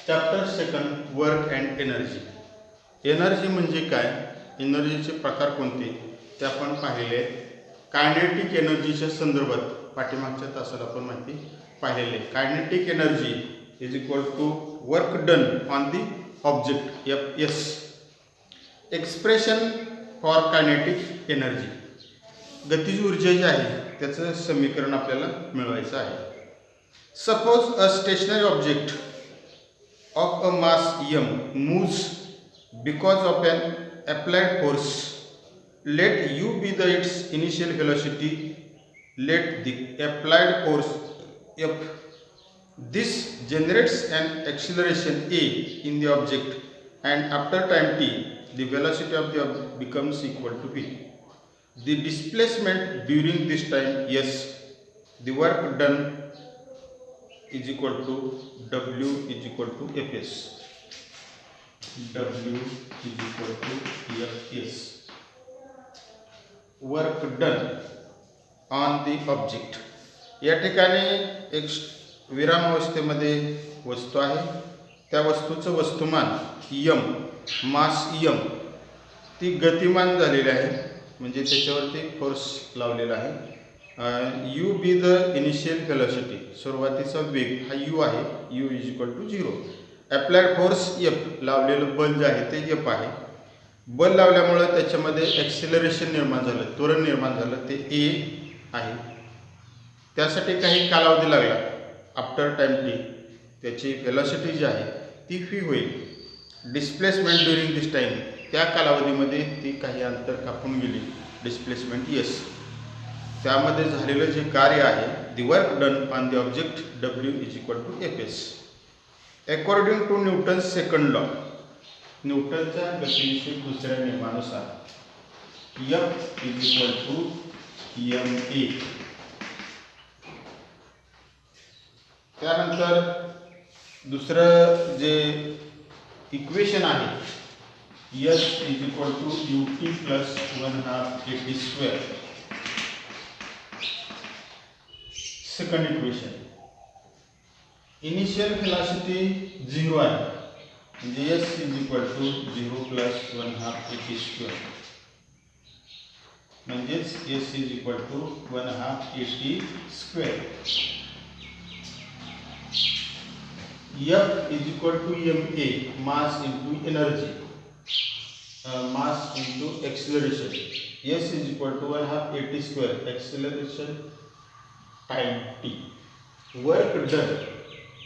Chapter second work and energy. Energy म्हणजे काय, एनर्जीचे प्रकार कोणते ते आपण पाहिले. कायनेटिक एनर्जीच्या संदर्भात पाठीमागच्या तासात आपण माहिती पाहिलेली. Kinetic energy is equal to work done on the object F S. Expression for kinetic energy, गतिज ऊर्जा जी आहे त्याचं समीकरण आपल्याला मिळवायचं आहे. Suppose a stationary object of a mass m moves because of an applied force. Let u be its initial velocity. Let the applied force F. This generates an acceleration a in the object, and after time t, the velocity of the object becomes equal to v. The displacement during this time s, the work done is equal to W is equal to Fs. W is equal to Fs. Work done on the object. या ठिकाणी एक विराम अवस्थेमध्ये वस्तू आहे. त्या वस्तूचं वस्तुमान m, मास m, ती गतिमान झालेली आहे, म्हणजे त्याच्यावरती फोर्स लावलेला आहे. U be the initial velocity, सुरुवातीचा वेग हा यू आहे, u is equal to 0. Applied force F, लावलेलं बल जे आहे ते एफ आहे. बल लावल्यामुळे त्याच्यामध्ये ॲक्सिलरेशन निर्माण झालं, त्वरण निर्माण झालं, ते ए आहे. त्यासाठी काही कालावधी लागला. आफ्टर टाइम टी त्याची वेलोसिटी जी आहे ती फी होईल. डिस्प्लेसमेंट ड्युरिंग दिस टाईम, त्या कालावधीमध्ये ती काही अंतर कापून गेली, डिस्प्लेसमेंट एस. त्यामध्ये झालेलं जे कार्य आहे, the work done on the object W is equal to Fs. According to Newton second law, न्यूटनच्या गतीविषयक दुसऱ्या नियमानुसार F is equal to ma. त्यानंतर दुसरं जे इक्वेशन आहे, S is equal to ut plus 1/2 at square. Second equation, initial velocity 0 आहे, म्हणजे s is equal to 0 plus 1/2 at square, म्हणजेच s is equal to 1/2 at square. F is equal to ma, mass into energy, mass into acceleration. s is equal to 1/2 at square, acceleration time T. Work done,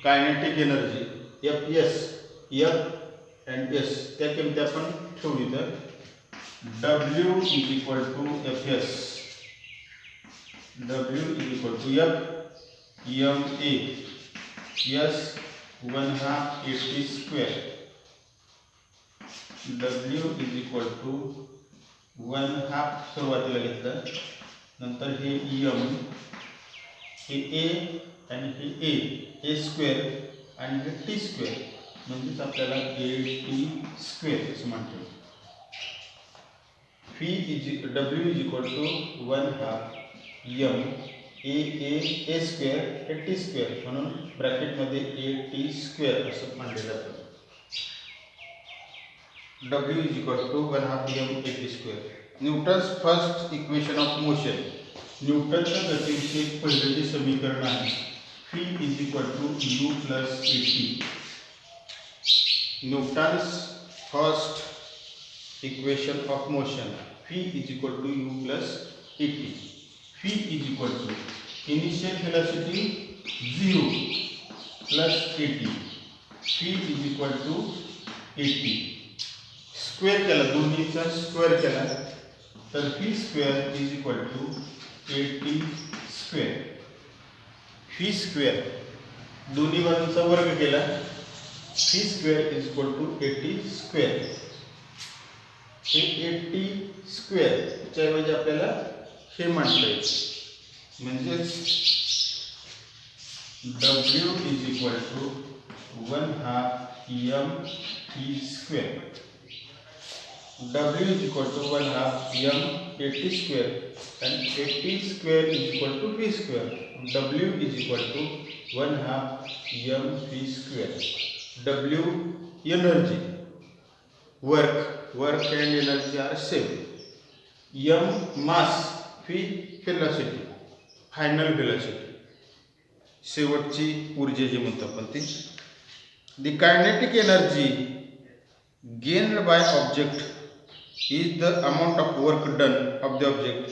kinetic energy Fs, F and S, त्या किमती आपण ठेवली तर W is equal to Fs, W is equal to F ma, S 1/2 at square, W is equal to 1/2 सुरुवातीला घेतलं, नंतर हे m, हे ए आणि हे ए स्क्वेअर आणि हे टी स्क्वेअर, म्हणजेच आपल्याला AT स्क्वेअर असं म्हणतो. W is equal to 1/2 m a square हे टी स्क्वेअर, म्हणून ब्रॅकेटमध्ये AT स्क्वेअर असं मांडलं जातं. W is equal to 1/2 m AT square. Newton's first equation of motion, न्यूटनच्या गतीविषयी पहिले जे समीकरण आहे, v is equal to u plus AT. Newton's first equation of motion, v is equal to u plus AT. V is equal to initial velocity 0 plus AT, v is equal to AT. Square केला, दोन्हीचा square केला तर v square is equal to AT square. V square दोन्ही बाजूंचा वर्ग केला, v square is equal to AT square. हे AT square त्याच्याऐवजी आपल्याला हे म्हणता येईल, म्हणजेच W is equal to 1/2 m T square. W is equal to 1/2 m AT square and AT square is equal to V square. W is equal to 1/2 m V square. W energy, work and energy are same. M mass, V velocity, final velocity, शेवटची ऊर्जा जी म्हणतो आपण ती. The kinetic energy gained by object is the amount of work done of the object.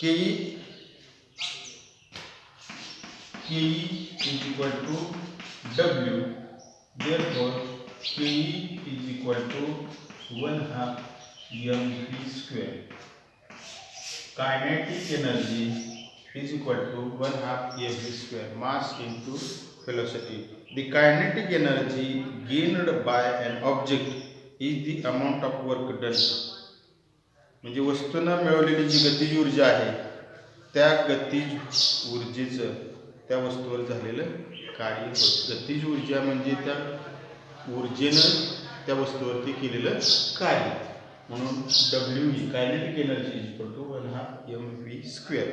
KE is equal to W. Therefore, KE is equal to 1/2 mv square. Kinetic energy is equal to 1/2 mv square. Mass into velocity. The kinetic energy gained by an object is the amount of work done. म्हणजे वस्तूनं मिळवलेली जी गतिज ऊर्जा आहे त्या गतिज ऊर्जेचं त्या वस्तूवर झालेलं कार्य होतं. गतिज ऊर्जा म्हणजे त्या ऊर्जेनं त्या वस्तूवरती केलेलं कार्य. म्हणून W kinetic energy is equal to 1/2 mv square.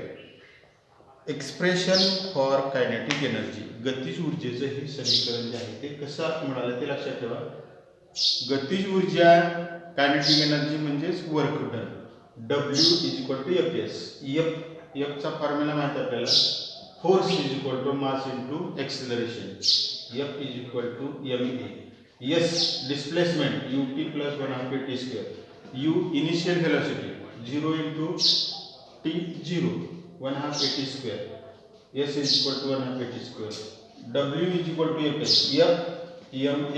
Expression for kinetic energy, गतिज ऊर्जेचं हे समीकरण जे आहे ते कसं मिळालं ते लक्षात ठेवा. गतिज ऊर्जा कायनेटिक एनर्जी म्हणजेच work done. W is equal to Fs. Fचा फॉर्म्युला माहिती आहे आपल्याला. Force is equal to mass into acceleration. F is equal to ma. S displacement ut plus 1/2 t square. U initial velocity 0 into t 0 1/2 t square. S is equal to 1/2 t square. W is equal to Fs. F ma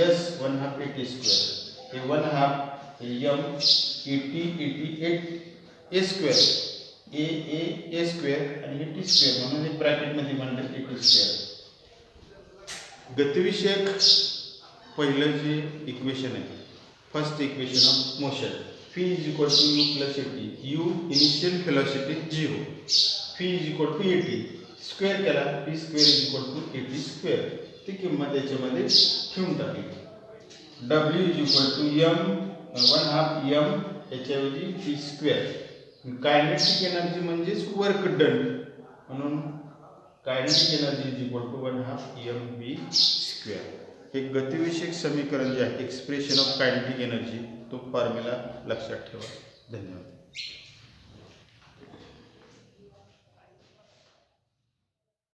S 1/2 t square. हे 1/2 m a square a square आणि हे t square म्हणून हे ब्रॅकेटमध्ये मांडलं t square. गतिविषयक पहिलं जे equation आहे, first equation of motion, P is equal to u plus at. u initial velocity 0, P is equal to at. Square केला P square is equal to at square. ती किंमत याच्यामध्ये ठेवून टाकली. W is equal to m 1/2 m याच्याऐवजी t square. Kinetic energy म्हणजेच work done म्हणून kinetic energy is equal to 1/2 mv square. हे गतिविषयक समीकरण जे आहे एक्सप्रेशन ऑफ कायनेटिक एनर्जी तो फॉर्म्युला लक्षात ठेवा. धन्यवाद.